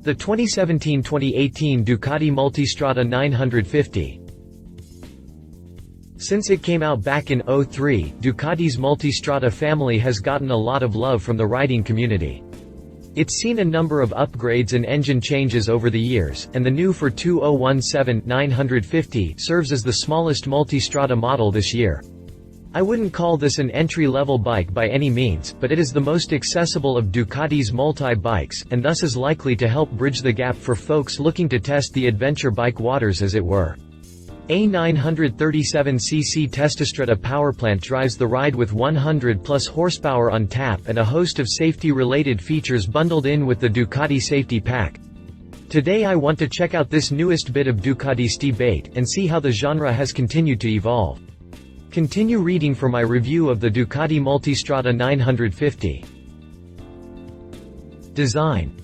The 2017-2018 Ducati Multistrada 950. Since it came out back in '03, Ducati's Multistrada family has gotten a lot of love from the riding community. It's seen a number of upgrades and engine changes over the years, and the new for 2017-950 serves as the smallest Multistrada model this year. I wouldn't call this an entry-level bike by any means, but it is the most accessible of Ducati's multi-bikes, and thus is likely to help bridge the gap for folks looking to test the adventure bike waters, as it were. A 937cc Testastretta powerplant drives the ride with 100+ horsepower on tap and a host of safety-related features bundled in with the Ducati Safety Pack. Today I want to check out this newest bit of Ducatisti bait, and see how the genre has continued to evolve. Continue reading for my review of the Ducati Multistrada 950. Design.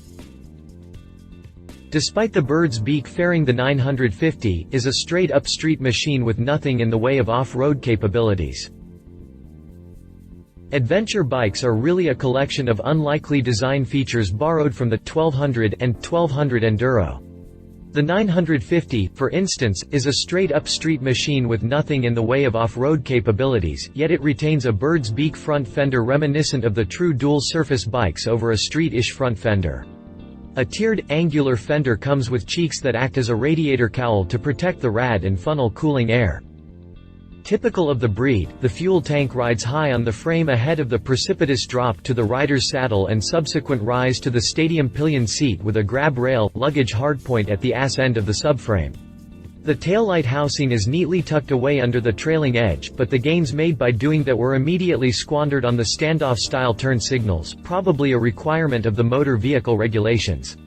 Despite the bird's beak fairing, the 950 is a straight-up street machine with nothing in the way of off-road capabilities. Adventure bikes are really a collection of unlikely design features borrowed from the 1200 and 1200 Enduro. The 950, for instance, is a straight-up street machine with nothing in the way of off-road capabilities, yet it retains a bird's beak front fender reminiscent of the true dual-surface bikes over a street-ish front fender. A tiered, angular fender comes with cheeks that act as a radiator cowl to protect the rad and funnel cooling air. Typical of the breed, the fuel tank rides high on the frame ahead of the precipitous drop to the rider's saddle and subsequent rise to the stadium pillion seat with a grab rail, luggage hardpoint at the ass end of the subframe. The taillight housing is neatly tucked away under the trailing edge, but the gains made by doing that were immediately squandered on the standoff-style turn signals, probably a requirement of the motor vehicle regulations.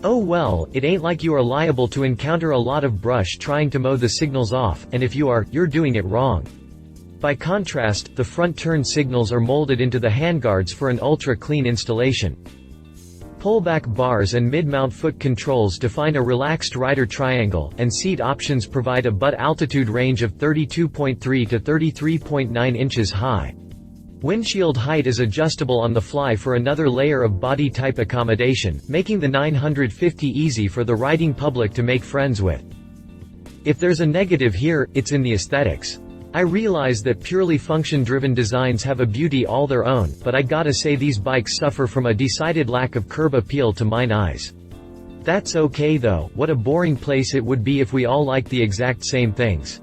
Oh well, it ain't like you are liable to encounter a lot of brush trying to mow the signals off, and if you are, you're doing it wrong. By contrast, the front turn signals are molded into the handguards for an ultra-clean installation. Pullback bars and mid-mount foot controls define a relaxed rider triangle, and seat options provide a butt altitude range of 32.3 to 33.9 inches high. Windshield height is adjustable on the fly for another layer of body type accommodation, making the 950 easy for the riding public to make friends with. If there's a negative here, it's in the aesthetics. I realize that purely function-driven designs have a beauty all their own, but I gotta say these bikes suffer from a decided lack of curb appeal to mine eyes. That's okay though, what a boring place it would be if we all liked the exact same things.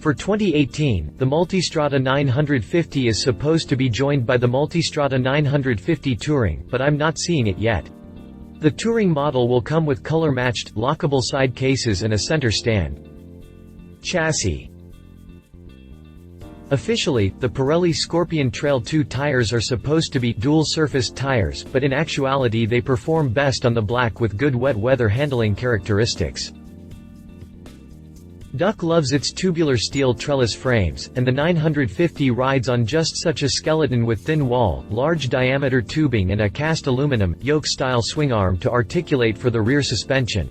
For 2018, the Multistrada 950 is supposed to be joined by the Multistrada 950 Touring, but I'm not seeing it yet. The Touring model will come with color-matched, lockable side cases and a center stand. Chassis. Officially, the Pirelli Scorpion Trail 2 tires are supposed to be dual-surface tires, but in actuality they perform best on the black with good wet weather handling characteristics. Duck loves its tubular steel trellis frames, and the 950 rides on just such a skeleton with thin wall, large diameter tubing and a cast aluminum, yoke-style swingarm to articulate for the rear suspension.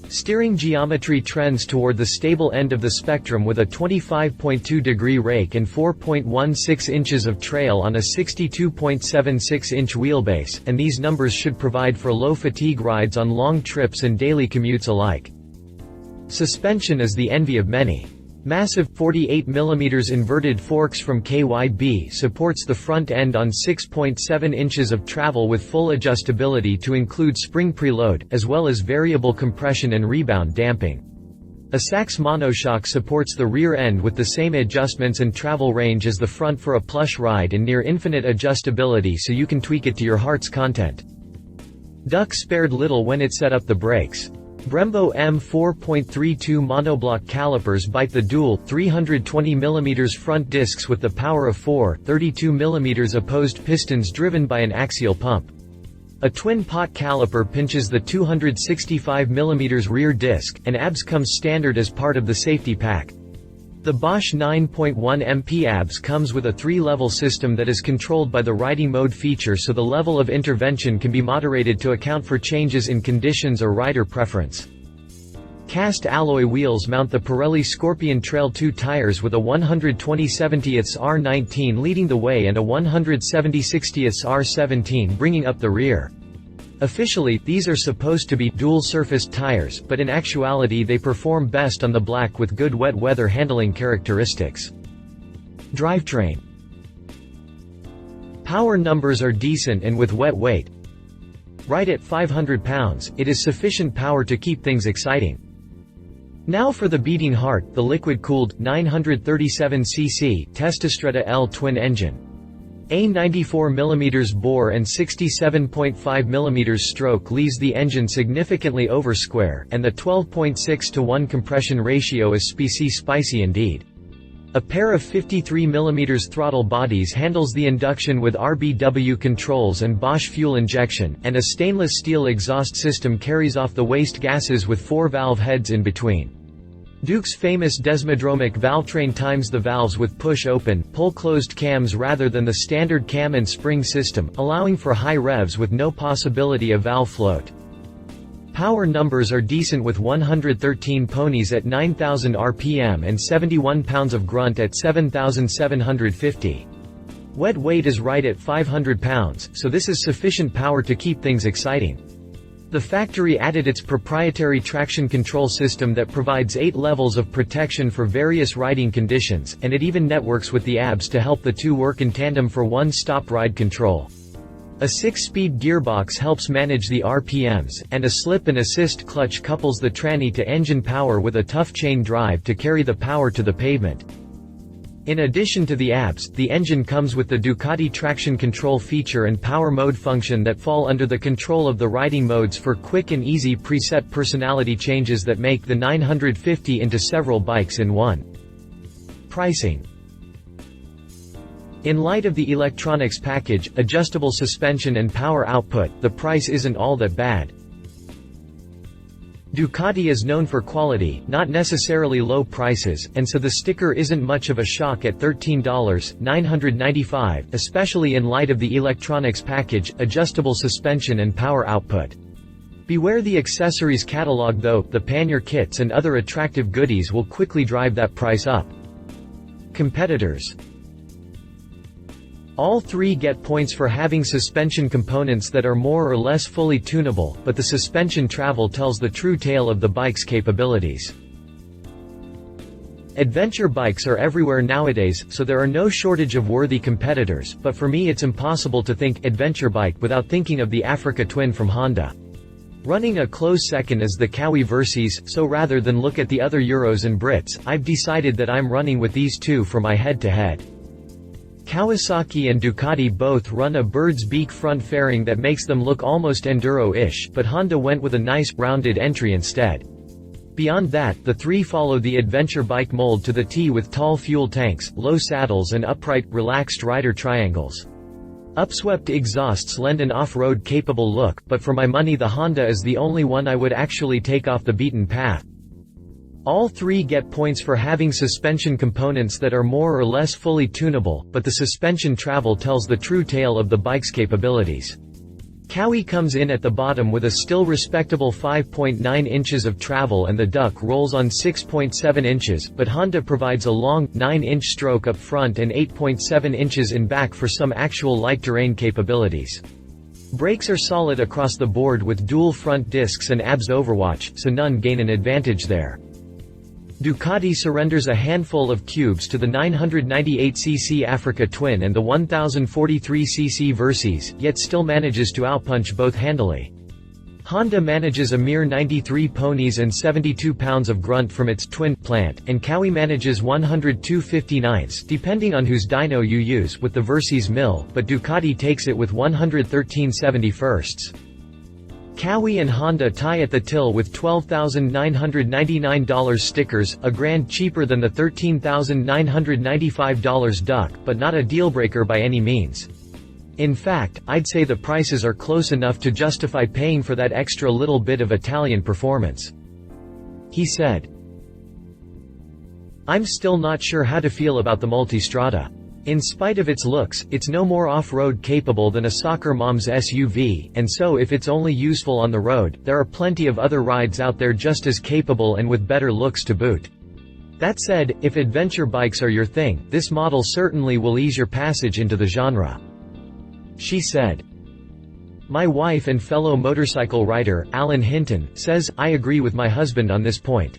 Steering geometry trends toward the stable end of the spectrum with a 25.2-degree rake and 4.16 inches of trail on a 62.76-inch wheelbase, and these numbers should provide for low-fatigue rides on long trips and daily commutes alike. Suspension is the envy of many. Massive 48mm inverted forks from KYB supports the front end on 6.7 inches of travel with full adjustability to include spring preload, as well as variable compression and rebound damping. A Sachs monoshock supports the rear end with the same adjustments and travel range as the front for a plush ride and near infinite adjustability so you can tweak it to your heart's content. Duck spared little when it set up the brakes. Brembo M4.32 monoblock calipers bite the dual, 320mm front discs with the power of 4, 32mm opposed pistons driven by an axial pump. A twin-pot caliper pinches the 265mm rear disc, and ABS comes standard as part of the safety pack. The Bosch 9.1 MP ABS comes with a 3-level system that is controlled by the riding mode feature, so the level of intervention can be moderated to account for changes in conditions or rider preference. Cast alloy wheels mount the Pirelli Scorpion Trail 2 tires with a 120/70 R19 leading the way and a 170/60 R17 bringing up the rear. Officially, these are supposed to be dual-surfaced tires, but in actuality they perform best on the black with good wet weather handling characteristics. Drivetrain. Power numbers are decent and with wet weight. Right at 500 pounds, it is sufficient power to keep things exciting. Now for the beating heart, the liquid-cooled, 937cc, Testastretta L twin engine. A 94mm bore and 67.5mm stroke leaves the engine significantly over square, and the 12.6:1 compression ratio is spicy indeed. A pair of 53mm throttle bodies handles the induction with RBW controls and Bosch fuel injection, and a stainless steel exhaust system carries off the waste gases with 4 valve heads in between. Duke's famous desmodromic valvetrain times the valves with push-open, pull-closed cams rather than the standard cam and spring system, allowing for high revs with no possibility of valve float. Power numbers are decent with 113 ponies at 9,000 rpm and 71 pounds of grunt at 7,750. Wet weight is right at 500 pounds, so this is sufficient power to keep things exciting. The factory added its proprietary traction control system that provides 8 levels of protection for various riding conditions, and it even networks with the ABS to help the two work in tandem for one-stop ride control. A 6-speed gearbox helps manage the RPMs, and a slip-and-assist clutch couples the tranny to engine power with a tough chain drive to carry the power to the pavement. In addition to the ABS, the engine comes with the Ducati traction control feature and power mode function that fall under the control of the riding modes for quick and easy preset personality changes that make the 950 into several bikes in one. Pricing. In light of the electronics package, adjustable suspension and power output, the price isn't all that bad. Ducati is known for quality, not necessarily low prices, and so the sticker isn't much of a shock at $13,995, especially in light of the electronics package, adjustable suspension and power output. Beware the accessories catalog though, the pannier kits and other attractive goodies will quickly drive that price up. Competitors. All three get points for having suspension components that are more or less fully tunable, but the suspension travel tells the true tale of the bike's capabilities. Adventure bikes are everywhere nowadays, so there are no shortage of worthy competitors, but for me it's impossible to think adventure bike without thinking of the Africa Twin from Honda. Running a close second is the Kawi Versys, so rather than look at the other Euros and Brits, I've decided that I'm running with these two for my head-to-head. Kawasaki and Ducati both run a bird's beak front fairing that makes them look almost enduro-ish, but Honda went with a nice, rounded entry instead. Beyond that, the three follow the adventure bike mold to the T with tall fuel tanks, low saddles and upright, relaxed rider triangles. Upswept exhausts lend an off-road capable look, but for my money the Honda is the only one I would actually take off the beaten path. All three get points for having suspension components that are more or less fully tunable, but the suspension travel tells the true tale of the bike's capabilities. Kawi comes in at the bottom with a still respectable 5.9 inches of travel and the Duck rolls on 6.7 inches, but Honda provides a long, 9-inch stroke up front and 8.7 inches in back for some actual light terrain capabilities. Brakes are solid across the board with dual front discs and ABS overwatch, so none gain an advantage there. Ducati surrenders a handful of cubes to the 998cc Africa Twin and the 1043cc Versys, yet still manages to outpunch both handily. Honda manages a mere 93 ponies and 72 pounds of grunt from its twin plant, and Kawi manages 102 59s, depending on whose dyno you use, with the Versys mill, but Ducati takes it with 113 71sts. Kawi and Honda tie at the till with $12,999 stickers, a grand cheaper than the $13,995 Duck, but not a deal-breaker by any means. In fact, I'd say the prices are close enough to justify paying for that extra little bit of Italian performance. He said. I'm still not sure how to feel about the Multistrada. In spite of its looks, it's no more off-road capable than a soccer mom's SUV, and so if it's only useful on the road, there are plenty of other rides out there just as capable and with better looks to boot. That said, if adventure bikes are your thing, this model certainly will ease your passage into the genre. She said. My wife and fellow motorcycle rider, Alan Hinton, says, "I agree with my husband on this point.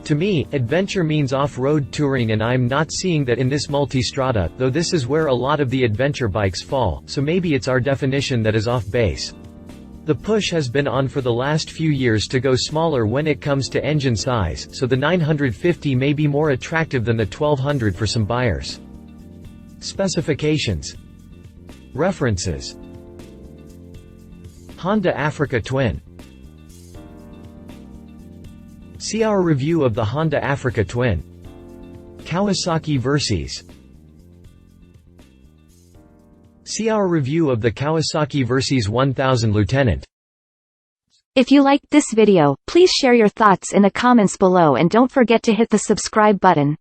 To me, adventure means off-road touring, and I'm not seeing that in this Multistrada, though this is where a lot of the adventure bikes fall, so maybe it's our definition that is off base. The push has been on for the last few years to go smaller when it comes to engine size, so the 950 may be more attractive than the 1200 for some buyers." Specifications. References. Honda Africa Twin. See our review of the Honda Africa Twin. Kawasaki Versys. See our review of the Kawasaki Versys 1000 Lieutenant. If you liked this video, please share your thoughts in the comments below and don't forget to hit the subscribe button.